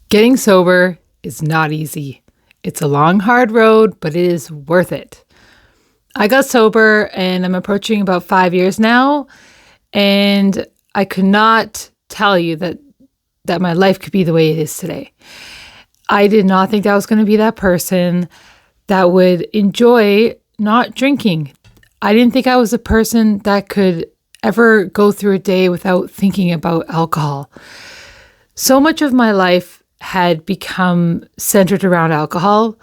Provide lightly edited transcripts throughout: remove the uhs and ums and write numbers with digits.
Getting sober is not easy. It's a long, hard road, but it is worth it. I got sober and I'm approaching about 5 years now, and I could not tell you that my life could be the way it is today. I did not think that I was going to be that person that would enjoy not drinking. I didn't think I was a person that could ever go through a day without thinking about alcohol. So much of my life had become centered around alcohol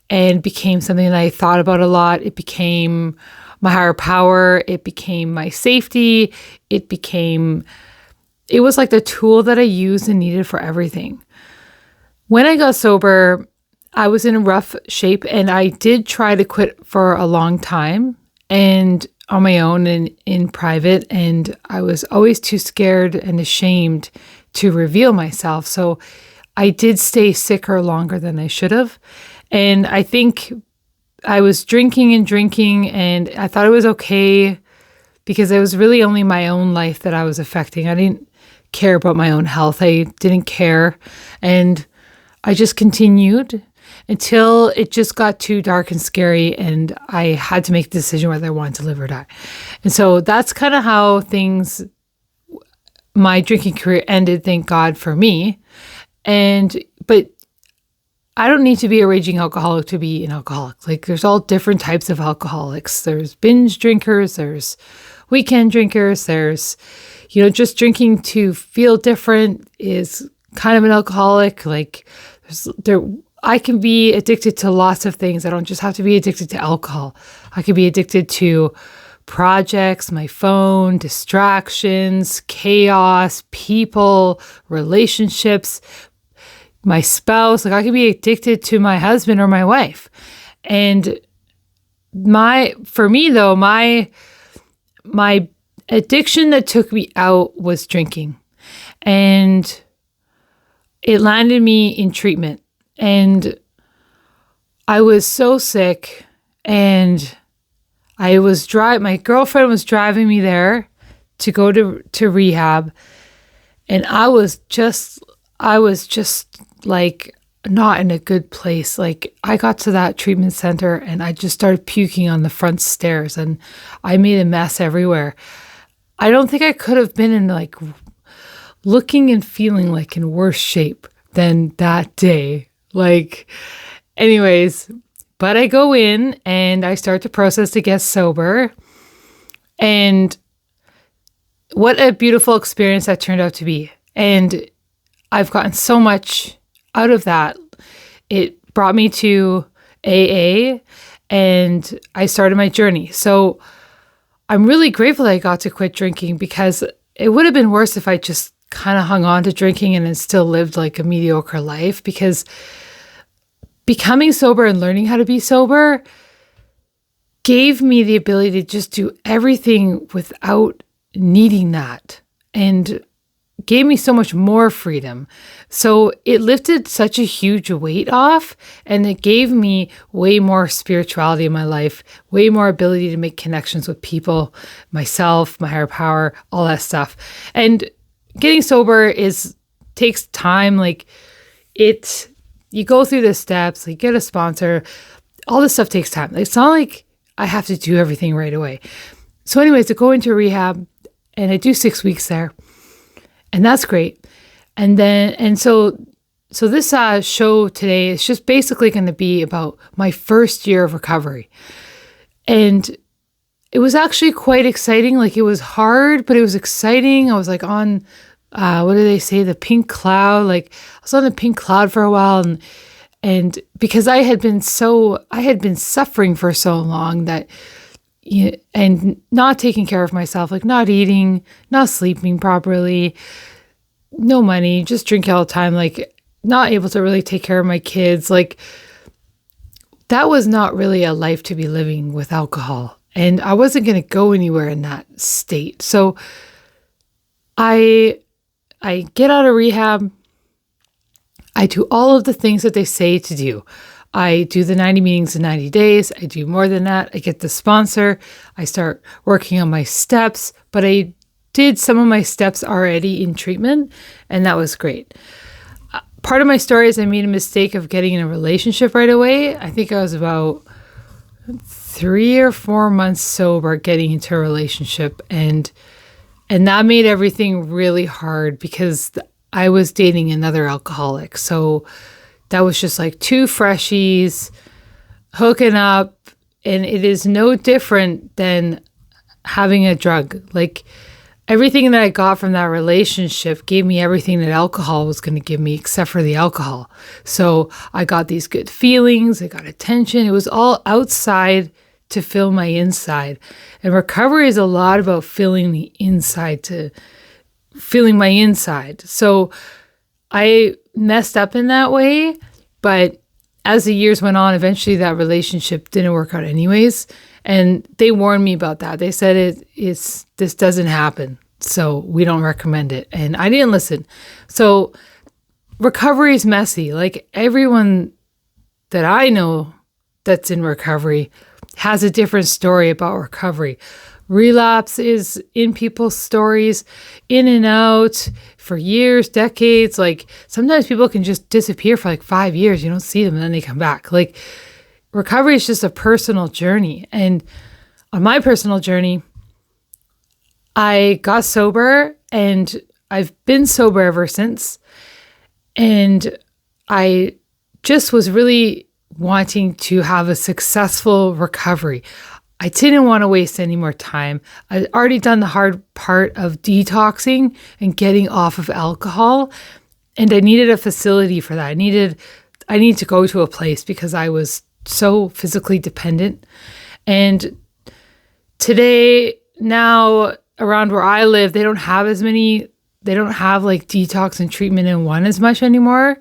and became something that I thought about a lot. It became my higher power. It became my safety. It was like the tool that I used and needed for everything. When I got sober, I was in a rough shape, and I did try to quit for a long time and on my own and in private. And I was always too scared and ashamed to reveal myself. So I did stay sicker longer than I should have. And I think I was drinking, and I thought it was okay because it was really only my own life that I was affecting. I didn't care about my own health. I didn't care. And I just continued until it just got too dark and scary, and I had to make a decision whether I wanted to live or die. And so that's kind of how my drinking career ended, thank God for me. But I don't need to be a raging alcoholic to be an alcoholic. Like, there's all different types of alcoholics. There's binge drinkers, there's weekend drinkers, there's, just drinking to feel different is kind of an alcoholic. Like, I can be addicted to lots of things. I don't just have to be addicted to alcohol. I could be addicted to projects, my phone, distractions, chaos, people, relationships, my spouse. Like, I could be addicted to my husband or my wife. And for me though, my addiction that took me out was drinking. And it landed me in treatment. And I was so sick, and my girlfriend was driving me there to go to rehab. And I was just like not in a good place. Like, I got to that treatment center and I just started puking on the front stairs, and I made a mess everywhere. I don't think I could have been in like looking and feeling like in worse shape than that day. Like, anyways, but I go in and I start the process to get sober. And what a beautiful experience that turned out to be. And I've gotten so much out of that. It brought me to AA, and I started my journey. So I'm really grateful that I got to quit drinking, because it would have been worse if I just kind of hung on to drinking and then still lived like a mediocre life. Because becoming sober and learning how to be sober gave me the ability to just do everything without needing that, and gave me so much more freedom. So it lifted such a huge weight off, and it gave me way more spirituality in my life, way more ability to make connections with people, myself, my higher power, all that stuff. And getting sober takes time. Like, you go through the steps, like get a sponsor, all this stuff takes time. Like, it's not like I have to do everything right away. So anyways, to go into rehab, and I do 6 weeks there, and that's great. And so this show today is just basically going to be about my first year of recovery. And it was actually quite exciting. Like, it was hard, but it was exciting. I was like on, what do they say? The pink cloud. Like, I was on the pink cloud for a while. And because I had been suffering for so long and not taking care of myself, like not eating, not sleeping properly, no money, just drinking all the time, like not able to really take care of my kids. Like, that was not really a life to be living with alcohol. And I wasn't going to go anywhere in that state. So I get out of rehab. I do all of the things that they say to do. I do the 90 meetings in 90 days. I do more than that. I get the sponsor. I start working on my steps, but I did some of my steps already in treatment, and that was great. part of my story is I made a mistake of getting in a relationship right away. I think I was about 3 or 4 months sober getting into a relationship, and that made everything really hard because I was dating another alcoholic. So that was just like two freshies hooking up, and it is no different than having a drug. Like everything that I got from that relationship gave me everything that alcohol was going to give me except for the alcohol. So I got these good feelings, I got attention. It was all outside to fill my inside. And recovery is a lot about filling the inside to feeling my inside. So I messed up in that way, but as the years went on, eventually that relationship didn't work out anyways. And they warned me about that. They said this doesn't happen, so we don't recommend it. And I didn't listen. So recovery is messy. Like everyone that I know that's in recovery has a different story about recovery. Relapse is in people's stories, in and out for years, decades. Like sometimes people can just disappear for like 5 years. You don't see them and then they come back. Like recovery is just a personal journey. And on my personal journey, I got sober and I've been sober ever since. And I just was really wanting to have a successful recovery. I didn't want to waste any more time. I'd already done the hard part of detoxing and getting off of alcohol, and I needed a facility for that. I needed to go to a place because I was so physically dependent. And today, now around where I live, they don't have like detox and treatment in one as much anymore.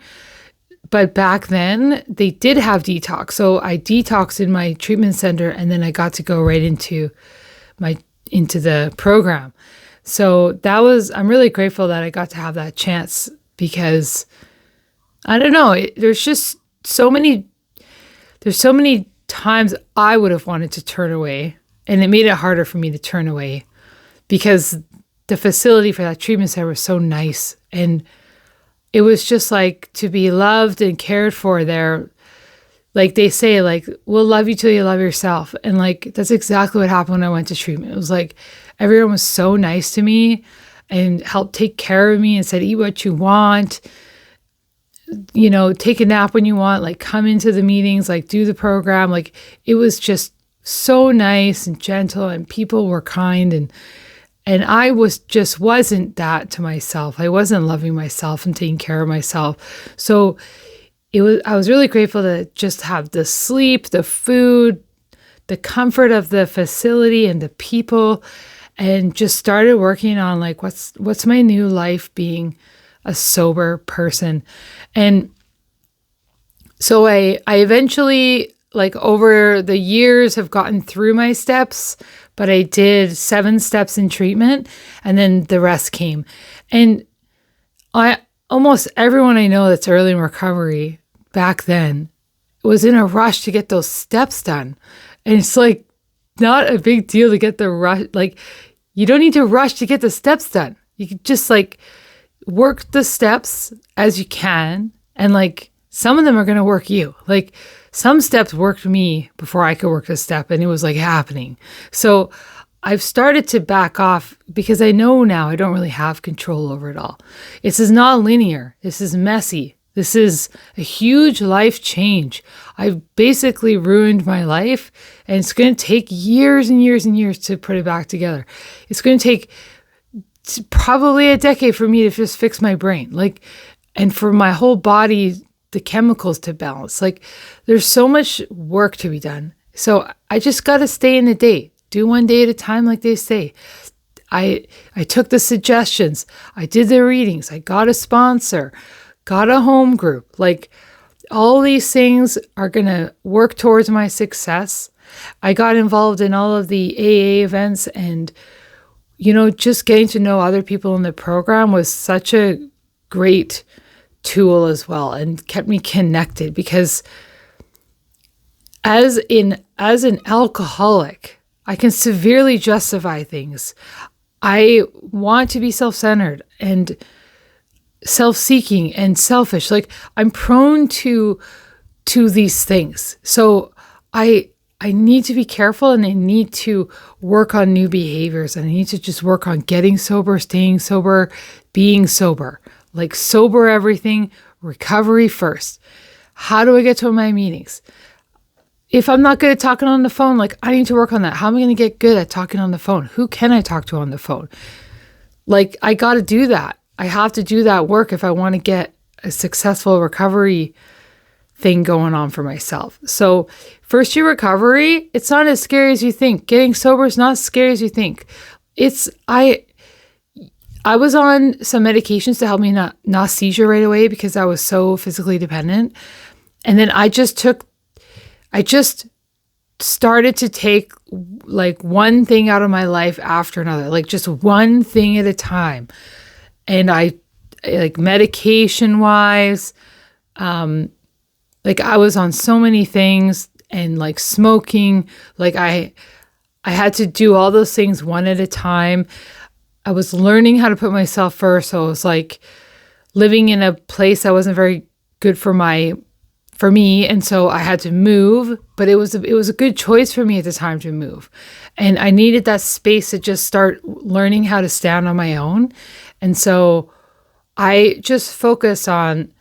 But back then they did have detox. So I detoxed in my treatment center and then I got to go right into the program. So I'm really grateful that I got to have that chance because I don't know, there's so many times I would have wanted to turn away, and it made it harder for me to turn away because the facility for that treatment center was so nice, and it was just like to be loved and cared for there. Like they say, like, we'll love you till you love yourself. And like, that's exactly what happened when I went to treatment. It was like, everyone was so nice to me and helped take care of me and said, eat what you want, take a nap when you want, like come into the meetings, like do the program. Like it was just so nice and gentle, and people were kind, and I wasn't that to myself. I wasn't loving myself and taking care of myself. So I was really grateful to just have the sleep, the food, the comfort of the facility and the people, and just started working on like, what's my new life being a sober person. And so I eventually, like over the years, have gotten through my steps, but I did 7 steps in treatment and then the rest came. And almost everyone I know that's early in recovery back then was in a rush to get those steps done. And it's like not a big deal to get the rush. Like you don't need to rush to get the steps done. You can just like work the steps as you can. And like some of them are going to work you. Like some steps worked me before I could work the step, and it was like happening. So I've started to back off because I know now I don't really have control over it all. This is not linear. This is messy. This is a huge life change. I've basically ruined my life, and it's going to take years and years and years to put it back together. It's going to take probably a decade for me to just fix my brain, and for my whole body, the chemicals to balance. Like there's so much work to be done. So I just got to stay in the day, do one day at a time, like they say. I took the suggestions. I did the readings. I got a sponsor, got a home group. Like all these things are going to work towards my success. I got involved in all of the AA events, and, just getting to know other people in the program was such a great tool as well, and kept me connected because as an alcoholic, I can severely justify things. I want to be self-centered, and self-seeking and selfish. Like I'm prone to these things. So I need to be careful, and I need to work on new behaviors, and I need to just work on getting sober, staying sober, being sober. Like sober everything, recovery first. How do I get to my meetings? If I'm not good at talking on the phone, like I need to work on that. How am I going to get good at talking on the phone? Who can I talk to on the phone? Like I got to do that. I have to do that work if I want to get a successful recovery thing going on for myself. So first year recovery, it's not as scary as you think. Getting sober is not as scary as you think. I was on some medications to help me not seizure right away because I was so physically dependent. And then I just started to take like one thing out of my life after another, like just one thing at a time. And I, like medication wise, like I was on so many things, and like smoking, like I had to do all those things one at a time. I was learning how to put myself first. So it was like living in a place that wasn't very good for me. And so I had to move, but it was a good choice for me at the time to move. And I needed that space to just start learning how to stand on my own. And so I just focus on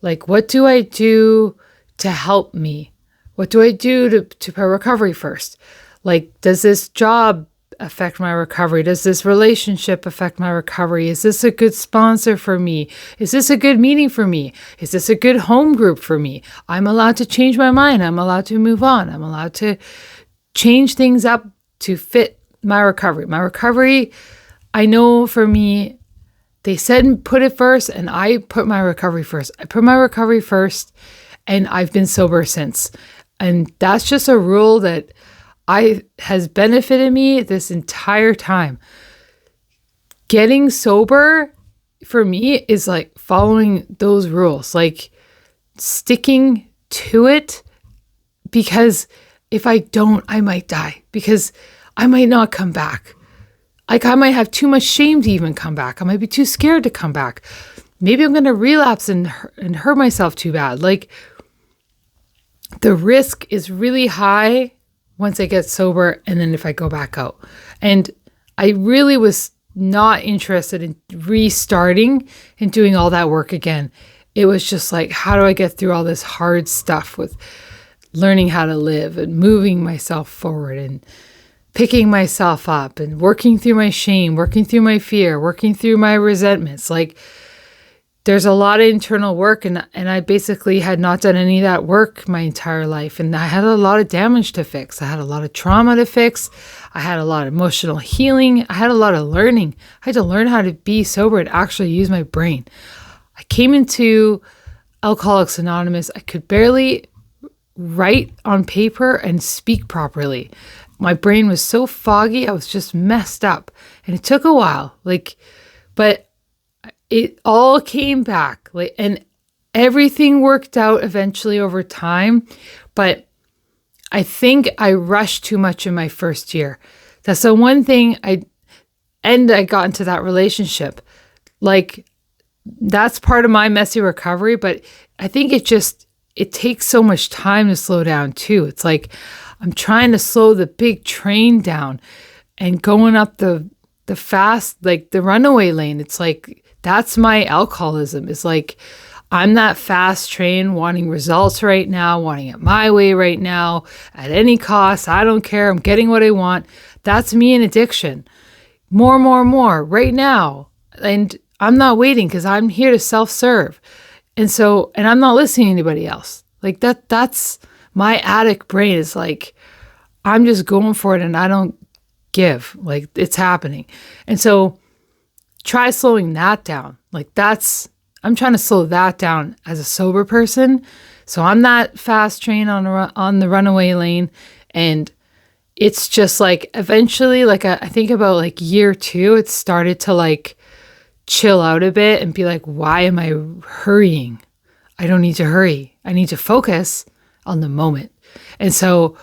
like, what do I do to help me? What do I do to put recovery first? Like, does this job affect my recovery? Does this relationship affect my recovery? Is this a good sponsor for me? Is this a good meeting for me? Is this a good home group for me? I'm allowed to change my mind. I'm allowed to move on. I'm allowed to change things up to fit my recovery. My recovery, I know for me, they said put it first, and I put my recovery first. I put my recovery first, and I've been sober since. And that's just a rule that has benefited me this entire time. Getting sober for me is like following those rules, like sticking to it, because if I don't, I might die, because I might not come back. Like I might have too much shame to even come back. I might be too scared to come back. Maybe I'm going to relapse and hurt myself too bad. Like the risk is really high once I get sober, and then if I go back out. And I really was not interested in restarting and doing all that work again. It was just like, how do I get through all this hard stuff with learning how to live and moving myself forward and picking myself up and working through my shame, working through my fear, working through my resentments. Like there's a lot of internal work, and I basically had not done any of that work my entire life. And I had a lot of damage to fix. I had a lot of trauma to fix. I had a lot of emotional healing. I had a lot of learning. I had to learn how to be sober and actually use my brain. I came into Alcoholics Anonymous. I could barely write on paper and speak properly. My brain was so foggy. I was just messed up. And it took a while, but it all came back, and everything worked out eventually over time. But I think I rushed too much in my first year. That's the one thing I got into that relationship. Like that's part of my messy recovery, but I think it takes so much time to slow down too. It's like I'm trying to slow the big train down and going up the fast, like the runaway lane. It's like, that's my alcoholism. It's like, I'm that fast train wanting results right now, wanting it my way right now, at any cost. I don't care. I'm getting what I want. That's me in addiction. More, right now. And I'm not waiting because I'm here to self-serve. And I'm not listening to anybody else. Like that's my addict brain is like, I'm just going for it and I don't give. Like it's happening. And so try slowing that down. I'm trying to slow that down as a sober person. So I'm that fast train on the runaway lane. And it's just like, eventually, like I think about like year 2, it started to like chill out a bit and be like, why am I hurrying? I don't need to hurry. I need to focus on the moment. And so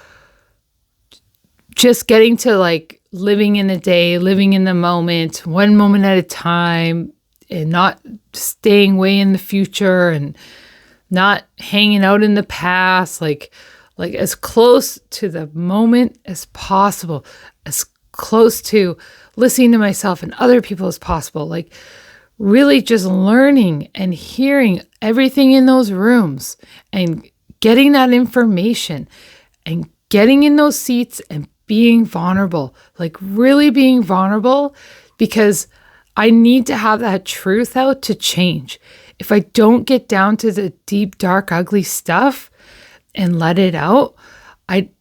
just getting to like living in the day, living in the moment, one moment at a time, and not staying way in the future and not hanging out in the past, like as close to the moment as possible, as close to listening to myself and other people as possible, like really just learning and hearing everything in those rooms and getting that information and getting in those seats and being vulnerable, like really being vulnerable, because I need to have that truth out to change. If I don't get down to the deep, dark, ugly stuff and let it out,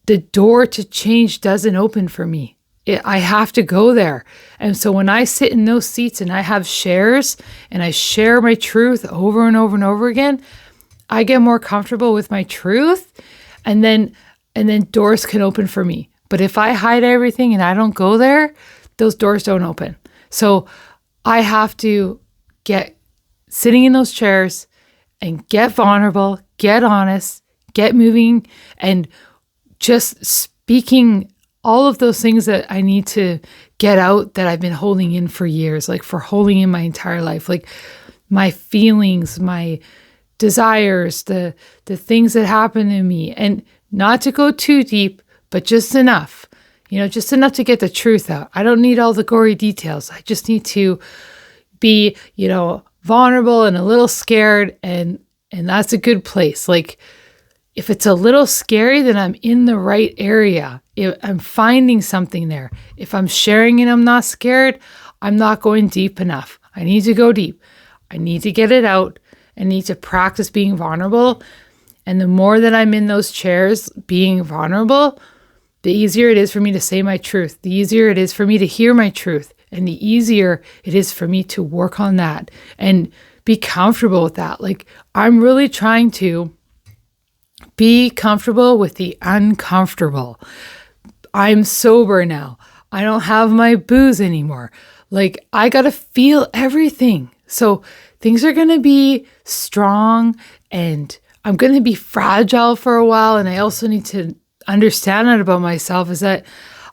the door to change doesn't open for me. I have to go there. And so when I sit in those seats and I have shares and I share my truth over and over and over again, I get more comfortable with my truth, and then doors can open for me. But if I hide everything and I don't go there, those doors don't open. So I have to get sitting in those chairs and get vulnerable, get honest, get moving, and just speaking all of those things that I need to get out that I've been holding in for years, like for holding in my entire life, like my feelings, my desires, the things that happen to me, and not to go too deep, but just enough, just enough to get the truth out. I don't need all the gory details. I just need to be, vulnerable and a little scared, and that's a good place. Like if it's a little scary, then I'm in the right area. I'm finding something there. If I'm sharing and I'm not scared, I'm not going deep enough. I need to go deep. I need to get it out. I need to practice being vulnerable. And the more that I'm in those chairs being vulnerable, the easier it is for me to say my truth. The easier it is for me to hear my truth. And the easier it is for me to work on that and be comfortable with that. Like I'm really trying to be comfortable with the uncomfortable. I'm sober now. I don't have my booze anymore. Like I got to feel everything. So things are going to be strong and I'm going to be fragile for a while. And I also need to understand that about myself, is that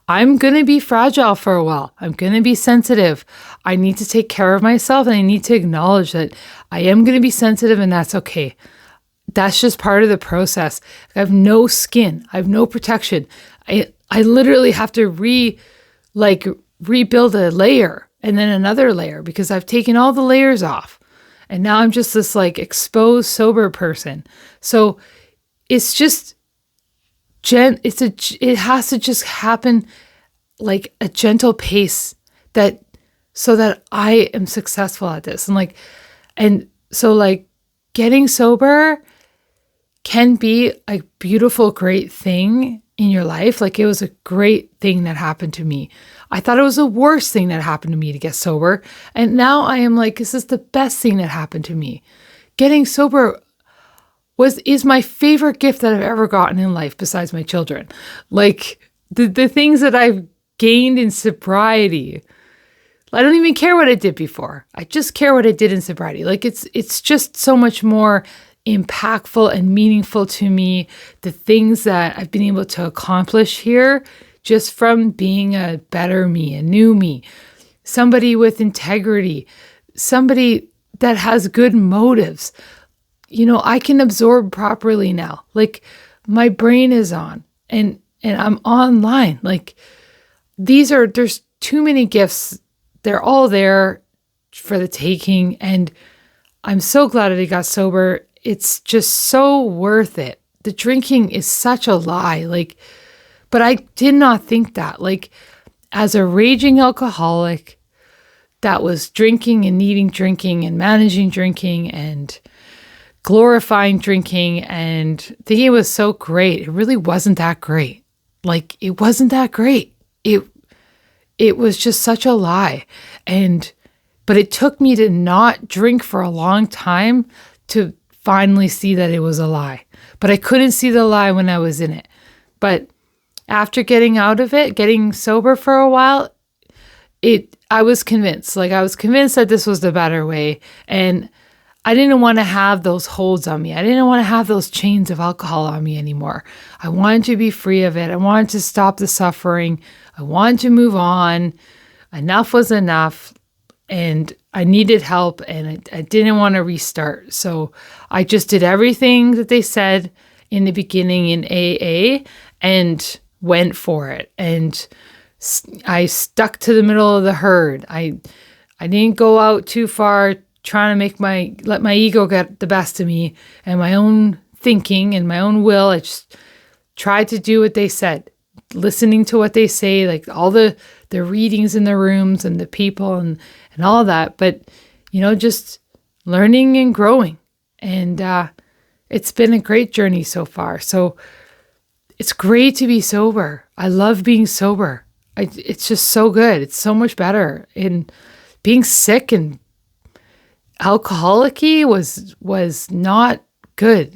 I'm going to be fragile for a while. I'm going to be sensitive. I need to take care of myself, and I need to acknowledge that I am going to be sensitive, and that's okay. That's just part of the process. I have no skin. I have no protection. I literally have to rebuild a layer and then another layer because I've taken all the layers off. And now I'm just this like exposed, sober person. So it's just it has to just happen like a gentle pace so that I am successful at this. And so getting sober can be a beautiful, great thing in your life. Like it was a great thing that happened to me. I thought it was the worst thing that happened to me to get sober. And now I am like, this is the best thing that happened to me. Getting sober is my favorite gift that I've ever gotten in life besides my children. Like the things that I've gained in sobriety. I don't even care what I did before. I just care what I did in sobriety. Like it's just so much more impactful and meaningful to me, the things that I've been able to accomplish here just from being a better me, a new me, somebody with integrity, somebody that has good motives. I can absorb properly now. Like my brain is on and I'm online. Like there's too many gifts. They're all there for the taking. And I'm so glad that I got sober. It's just so worth it. The drinking is such a lie. But I did not think that. As a raging alcoholic that was drinking and needing drinking and managing drinking and glorifying drinking and thinking it was so great, it really wasn't that great. It wasn't that great. It was just such a lie. But it took me to not drink for a long time to finally see that it was a lie. But I couldn't see the lie when I was in it. But after getting out of it, getting sober for a while, I was convinced. I was convinced that this was the better way. And I didn't want to have those holds on me. I didn't want to have those chains of alcohol on me anymore. I wanted to be free of it. I wanted to stop the suffering. I wanted to move on. Enough was enough. and I needed help, and I didn't want to restart. So I just did everything that they said in the beginning in AA and went for it. And I stuck to the middle of the herd. I didn't go out too far trying to let my ego get the best of me and my own thinking and my own will. I just tried to do what they said, listening to what they say, like all the readings in the rooms and the people and all that. But, just learning and growing. And it's been a great journey so far. So it's great to be sober. I love being sober. It's just so good. It's so much better. And being sick and alcoholic-y was not good.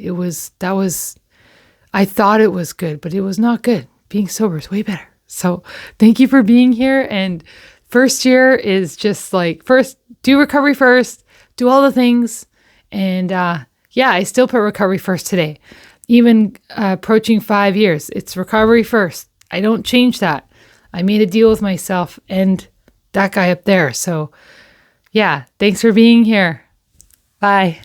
I thought it was good, but it was not good. Being sober is way better. So thank you for being here. And first year is just like, first, do recovery first, do all the things. And I still put recovery first today. Even approaching 5 years, it's recovery first. I don't change that. I made a deal with myself and that guy up there. So yeah, thanks for being here. Bye.